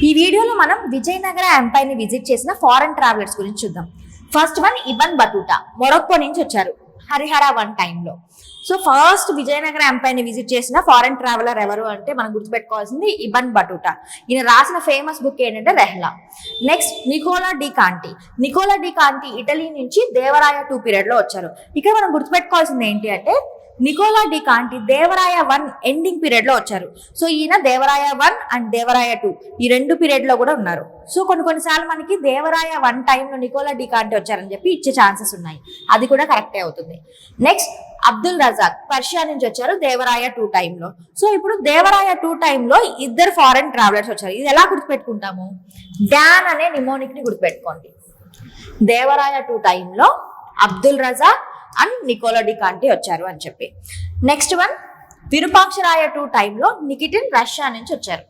ఈ వీడియోలో మనం విజయనగర ఎంపైర్ ని విజిట్ చేసిన ఫారెన్ ట్రావెలర్స్ గురించి చూద్దాం. First one Ibn Battuta, Morocco నుంచి వచ్చారు హరిహర వన్ టైంలో. సో ఫస్ట్ విజయనగర ఎంపైర్ ని విజిట్ చేసిన ఫారెన్ ట్రావెలర్ ఎవరు అంటే మనం గుర్తుపెట్టుకోవాల్సింది ఇబన్ బటూటా. ఈయన రాసిన ఫేమస్ బుక్ ఏంటంటే Rihla. Next Nicolo de Conti. Nicolo de Conti Italy నుంచి దేవరాయ 2 పీరియడ్ లో వచ్చారు. ఇక్కడ మనం గుర్తుపెట్టుకోవాల్సింది ఏంటి అంటే Nicolo de Conti Devaraya 1 ending period లో వచ్చారు. సో ఈయన దేవరాయ 1 అండ్ దేవరాయ 2 ఈ 2 పీరియడ్ లో కూడా ఉన్నారు. సో కొన్నిసార్లు మనకి దేవరాయ 1 టైంలో నికోలా డి కాంటి వచ్చారని చెప్పి ఇచ్చే ఛాన్సెస్ ఉన్నాయి, అది కూడా కరెక్టే అవుతుంది. నెక్స్ట్ అబ్దుల్ రజాక్ పర్షియా నుంచి వచ్చారు దేవరాయ 2 టైంలో. సో ఇప్పుడు దేవరాయ 2 టైంలో ఇద్దరు ఫారెన్ ట్రావెలర్స్ వచ్చారు. ఇది ఎలా గుర్తుపెట్టుకుంటాము? డాన్ అనే నిమోనిక్ ని గుర్తుపెట్టుకోండి. దేవరాయ 2 టైంలో Abdul Razzaq and Nicolo de Conti వచ్చారు అని చెప్పి. నెక్స్ట్ వన్ విరూపాక్షరాయ 2 టైంలో నికిటిన్ రష్యా నుంచి వచ్చారు.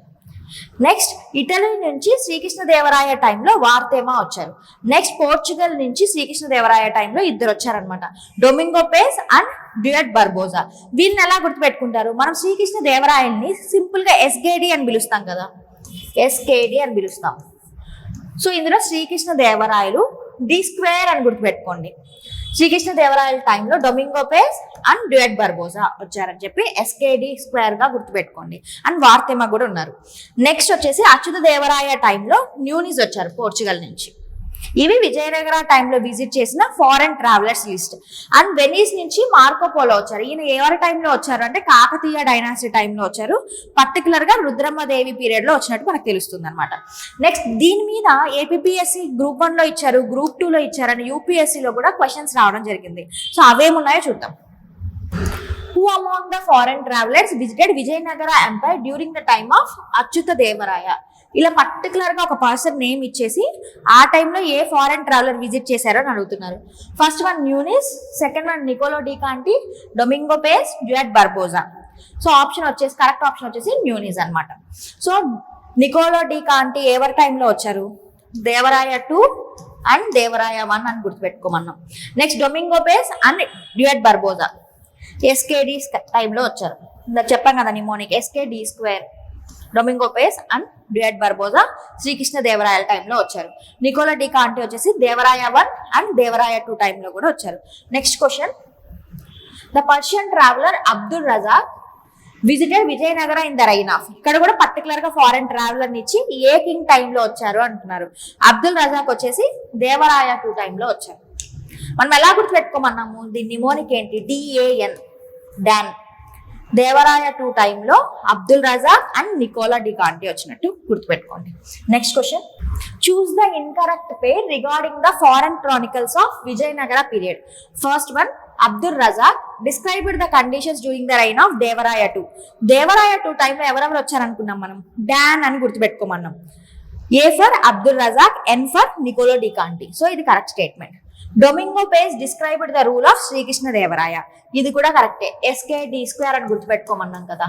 నెక్స్ట్ ఇటలీ నుంచి శ్రీకృష్ణదేవరాయ టైంలో వార్తేమా వచ్చారు. నెక్స్ట్ పోర్చుగల్ నుంచి శ్రీకృష్ణదేవరాయ టైంలో ఇద్దరు వచ్చారనమాట, డొమింగో పేస్ అండ్ డ్యూయట్ బర్బోజా. వీళ్ళని ఎలా గుర్తుపెట్టుకుంటారు? మనం శ్రీకృష్ణదేవరాయల్ని సింపుల్ గా ఎస్కేడి అని పిలుస్తాం కదా, ఎస్కేడి అని పిలుస్తాం. సో ఇందులో శ్రీకృష్ణదేవరాయలు D² అని గుర్తుపెట్టుకోండి. శ్రీకృష్ణదేవరాయల టైంలో డొమింగో పేస్ అండ్ డ్యూయట్ బర్బోజా వచ్చారని చెప్పి SKD² గా గుర్తుపెట్టుకోండి. అండ్ వార్తెమా కూడా ఉన్నారు. నెక్స్ట్ వచ్చేసి అచ్యుత దేవరాయ టైంలో న్యూనిస్ వచ్చారు పోర్చుగల్ నుంచి. ఇవి విజయనగర టైంలో విజిట్ చేసిన foreign travellers list. And Venice నుంచి మార్కో పోలో వచ్చారు. ఈయన ఎవరి టైంలో వచ్చారు అంటే కాకతీయ డైనాసిటీ టైంలో వచ్చారు. పర్టికులర్ గా రుద్రమ్మదేవి పీరియడ్ లో వచ్చినట్టు మనకు తెలుస్తుంది అనమాట. నెక్స్ట్ దీని మీద ఏపీఎస్సి గ్రూప్ 1 లో ఇచ్చారు, గ్రూప్ 2 లో ఇచ్చారు, అని యూపీఎస్సీలో కూడా క్వశ్చన్స్ రావడం జరిగింది. సో అవేమున్నాయో చూద్దాం. Who among the foreign travelers visited Vijayanagara Empire during the time of Achyuta Devaraya? ఇలా పర్టికులర్ గా ఒక పర్సన్ నేమ్ ఇచ్చేసి ఆ టైంలో ఏ ఫారెన్ ట్రావెలర్ విజిట్ చేశారో అని అడుగుతున్నారు. First one Nunes, second one Nicolo de Conti, Domingo Paes, డ్యూయట్ బర్బోజా. సో ఆప్షన్ వచ్చేసి కరెక్ట్ ఆప్షన్ వచ్చేసి న్యూనిస్ అనమాట. సో నికోలా డి కాంటి ఎవరి టైంలో వచ్చారు? దేవరాయ 2 అండ్ దేవరాయ 1 అని గుర్తుపెట్టుకోమన్నాం. నెక్స్ట్ డొమింగో పేస్ అండ్ డ్యూయట్ బర్బోజా SKD టైంలో వచ్చారు. చెప్పాం కదా mnemonic SKD². Domingo Paes and డ్యూయట్ బర్బోజా శ్రీకృష్ణదేవరాయల టైంలో వచ్చారు. నికోలా డి కాంటి వచ్చేసి దేవరాయ 1 అండ్ దేవరాయ 2 టైంలో కూడా వచ్చారు. Next question, the Persian traveller Abdul Razak visited Vijayanagara in the reign of. ఇక్కడ కూడా పర్టికులర్ గా ఫారెన్ ట్రావెలర్ ఇచ్చి ఏ కింగ్ టైంలో వచ్చారు అంటున్నారు. అబ్దుల్ రజాక్ వచ్చేసి దేవరాయ 2 టైంలో వచ్చారు. మనం ఎలా గుర్తుపెట్టుకోమన్నాము? దీని నిమోనిక్ ఏంటి? DAN, don. దేవరాయ 2 టైంలో Abdul Razzaq and Nicolo de Conti వచ్చినట్టు గుర్తుపెట్టుకోండి. Next question, choose the incorrect pair regarding the foreign chronicles of Vijayanagara period. First one Abdul Razzaq described the conditions during the reign of Devaraya 2. Devaraya 2 టైంలో ఎవరెవరు వచ్చారనుకున్నాం మనం? DAN అని గుర్తుపెట్టుకోమన్నాం. A for Abdul Razzaq, N for Nicolo de Conti. So ఇది correct statement. Domingo Paes described the rule of Srikrishnadevaraya. ఇది కూడా కరెక్టే, SKD² అని గుర్తుపెట్టుకోమన్నాం కదా.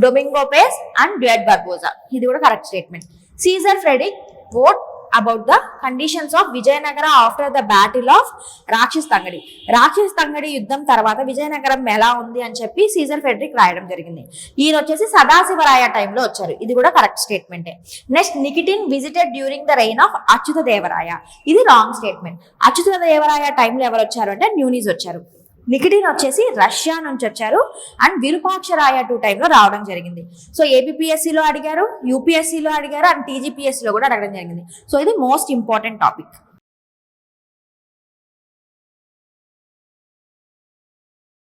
డొమింగో పేస్ అండ్ డ్యూయట్ బర్బోజా, ఇది కూడా correct statement. Caesar Frederick wrote about the conditions of Vijayanagara after the battle of Rakshas Tangadi. Rakshas Tangadi యుద్ధం తర్వాత విజయనగరం ఎలా ఉంది అని చెప్పి సీజర్ ఫ్రెడరిక్ రాయడం జరిగింది. ఈయన వచ్చేసి సదాశివరాయ టైంలో వచ్చారు. ఇది కూడా కరెక్ట్ స్టేట్మెంటే. Next Nikitin visited during the reign of Achyuta Devaraya. ఇది రాంగ్ స్టేట్మెంట్. అచ్యుత దేవరాయ టైంలో ఎవరు వచ్చారు అంటే న్యూనిస్ వచ్చారు. నికిటిన్ వచ్చేసి రష్యా నుంచి వచ్చారు అండ్ విరూపాక్షరాయ 2 టైంలో రావడం జరిగింది. సో ఏపీఎస్సీలో అడిగారు, యూపీఎస్సీలో అడిగారు అండ్ TGPSCలో కూడా అడగడం జరిగింది. సో ఇది మోస్ట్ ఇంపార్టెంట్ టాపిక్.